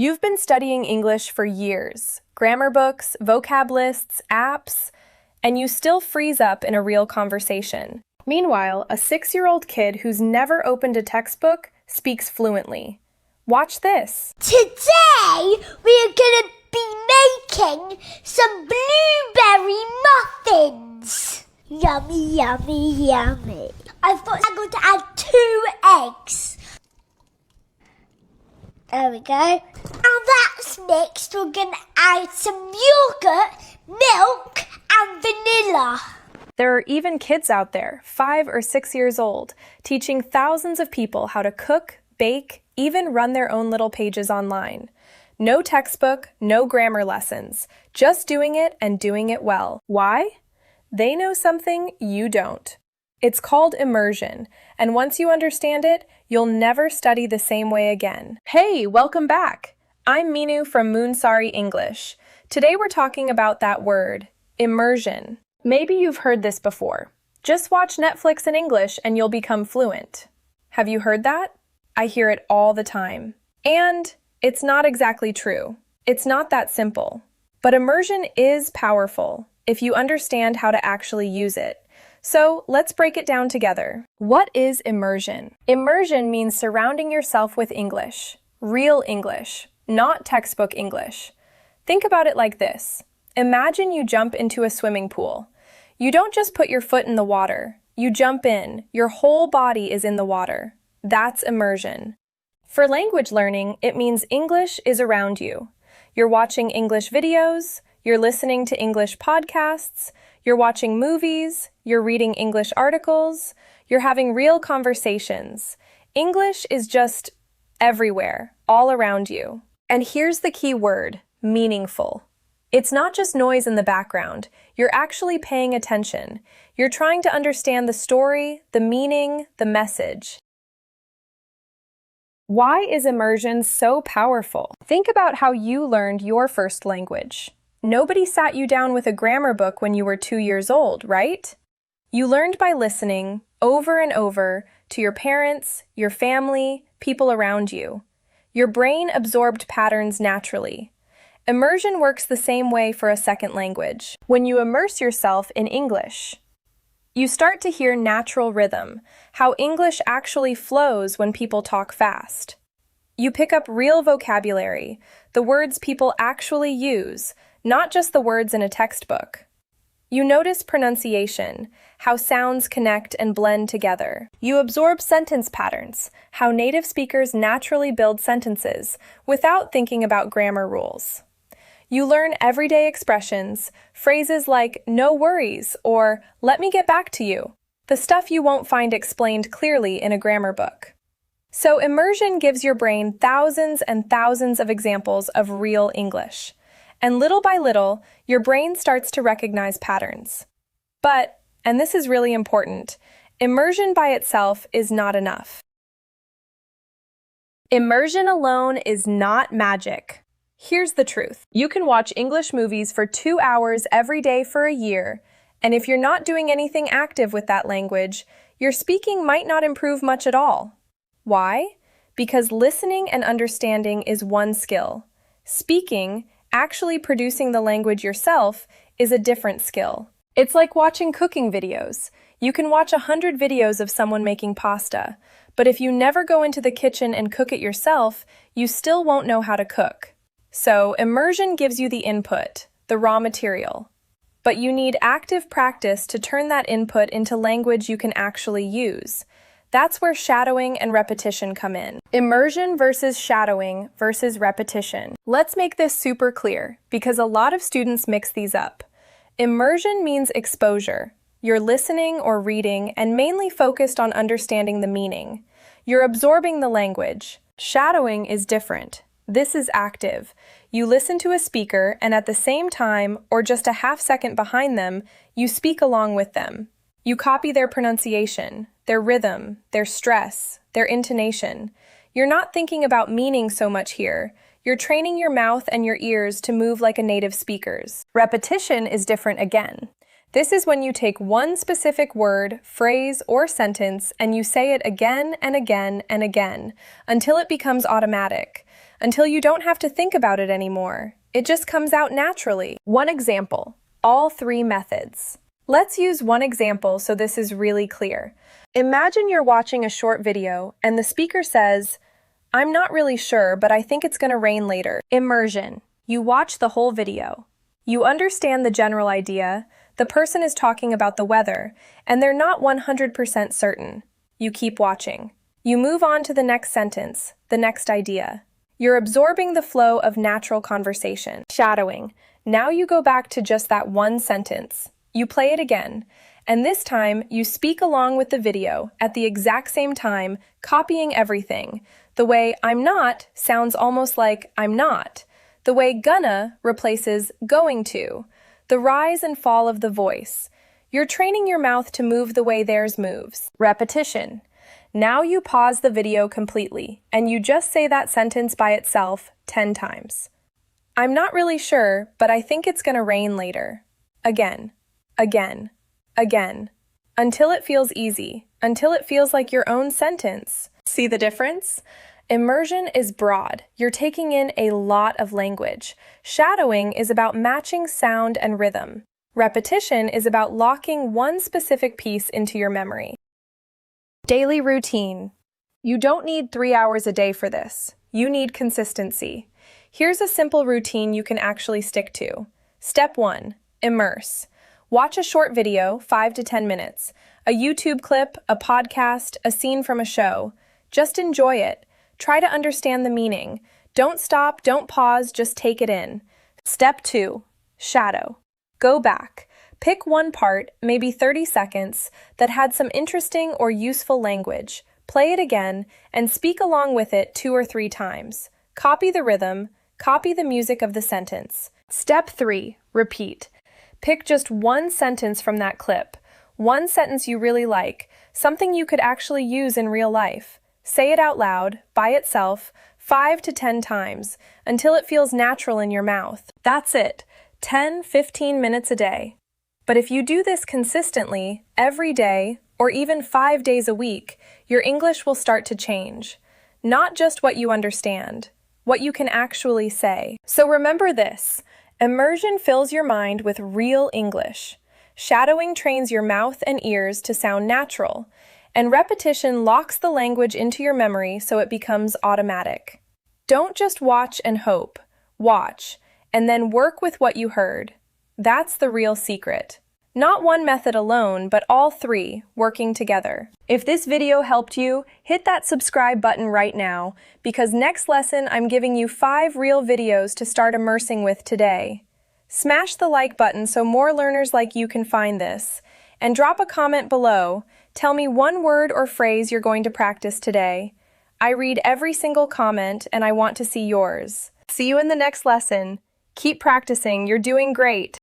You've been studying English for years, grammar books, vocab lists, apps, and you still freeze up in a real conversation. Meanwhile, a 6-year-old kid who's never opened a textbook speaks fluently. Watch this. Today, we're gonna be making some blueberry muffins. Yummy, yummy, yummy. I'm going to add 2 eggs. There we go. Now that's mixed, we're going to add some yogurt, milk, and vanilla. There are even kids out there, 5 or 6 years old, teaching thousands of people how to cook, bake, even run their own little pages online. No textbook, no grammar lessons, just doing it and doing it well. Why? They know something you don't. It's called immersion, and once you understand it, you'll never study the same way again. Hey, welcome back! I'm Minu from Moonsari English. Today we're talking about that word, immersion. Maybe you've heard this before. Just watch Netflix in English and you'll become fluent. Have you heard that? I hear it all the time. And it's not exactly true. It's not that simple. But immersion is powerful if you understand how to actually use it. So let's break it down together. What is immersion? Immersion means surrounding yourself with English, real English, not textbook English. Think about it like this. Imagine you jump into a swimming pool. You don't just put your foot in the water. You jump in. Your whole body is in the water. That's immersion. For language learning, it means English is around you. You're watching English videos, you're listening to English podcasts, you're watching movies, you're reading English articles, you're having real conversations. English is just everywhere, all around you. And here's the key word, meaningful. It's not just noise in the background. You're actually paying attention. You're trying to understand the story, the meaning, the message. Why is immersion so powerful? Think about how you learned your first language. Nobody sat you down with a grammar book when you were 2 years old, right? You learned by listening, over and over, to your parents, your family, people around you. Your brain absorbed patterns naturally. Immersion works the same way for a second language. When you immerse yourself in English, you start to hear natural rhythm, how English actually flows when people talk fast. You pick up real vocabulary, the words people actually use, not just the words in a textbook. You notice pronunciation, how sounds connect and blend together. You absorb sentence patterns, how native speakers naturally build sentences without thinking about grammar rules. You learn everyday expressions, phrases like no worries or let me get back to you, the stuff you won't find explained clearly in a grammar book. So immersion gives your brain thousands and thousands of examples of real English. And little by little, your brain starts to recognize patterns. But, and this is really important, immersion by itself is not enough. Immersion alone is not magic. Here's the truth. You can watch English movies for 2 hours every day for a year, and if you're not doing anything active with that language, your speaking might not improve much at all. Why? Because listening and understanding is one skill. Speaking, actually producing the language yourself, is a different skill. It's like watching cooking videos. You can watch 100 videos of someone making pasta, but if you never go into the kitchen and cook it yourself, you still won't know how to cook. So, immersion gives you the input, the raw material. But you need active practice to turn that input into language you can actually use. That's where shadowing and repetition come in. Immersion versus shadowing versus repetition. Let's make this super clear, because a lot of students mix these up. Immersion means exposure. You're listening or reading and mainly focused on understanding the meaning. You're absorbing the language. Shadowing is different. This is active. You listen to a speaker and at the same time, or just a half second behind them, you speak along with them. You copy their pronunciation, their rhythm, their stress, their intonation. You're not thinking about meaning so much here. You're training your mouth and your ears to move like a native speaker's. Repetition is different again. This is when you take one specific word, phrase, or sentence and you say it again and again and again until it becomes automatic, until you don't have to think about it anymore. It just comes out naturally. One example, all three methods. Let's use one example so this is really clear. Imagine you're watching a short video and the speaker says, "I'm not really sure, but I think it's going to rain later." Immersion. You watch the whole video. You understand the general idea. The person is talking about the weather, and they're not 100% certain. You keep watching. You move on to the next sentence, the next idea. You're absorbing the flow of natural conversation. Shadowing. Now you go back to just that one sentence. You play it again, and this time you speak along with the video at the exact same time, copying everything. The way "I'm not" sounds almost like "I'm not." The way "gonna" replaces "going to." The rise and fall of the voice. You're training your mouth to move the way theirs moves. Repetition. Now you pause the video completely, and you just say that sentence by itself 10 times. "I'm not really sure, but I think it's gonna rain later." Again, again, again, until it feels easy, until it feels like your own sentence. See the difference? Immersion is broad. You're taking in a lot of language. Shadowing is about matching sound and rhythm. Repetition is about locking one specific piece into your memory. Daily routine. You don't need 3 hours a day for this. You need consistency. Here's a simple routine you can actually stick to. Step 1. Immerse. Watch a short video, 5 to 10 minutes. A YouTube clip, a podcast, a scene from a show. Just enjoy it. Try to understand the meaning. Don't stop, don't pause, just take it in. Step 2. Shadow. Go back. Pick one part, maybe 30 seconds, that had some interesting or useful language. Play it again, and speak along with it 2 or 3 times. Copy the rhythm, copy the music of the sentence. Step 3. Repeat. Pick just one sentence from that clip. One sentence you really like, something you could actually use in real life. Say it out loud, by itself, 5 to 10 times, until it feels natural in your mouth. That's it. 10-15 minutes a day. But if you do this consistently, every day, or even 5 days a week, your English will start to change. Not just what you understand, what you can actually say. So remember this, immersion fills your mind with real English. Shadowing trains your mouth and ears to sound natural, and repetition locks the language into your memory so it becomes automatic. Don't just watch and hope. Watch, and then work with what you heard. That's the real secret. Not one method alone, but all three working together. If this video helped you, hit that subscribe button right now, because next lesson I'm giving you 5 real videos to start immersing with today. Smash the like button so more learners like you can find this, and drop a comment below. Tell me one word or phrase you're going to practice today. I read every single comment and I want to see yours. See you in the next lesson. Keep practicing, you're doing great.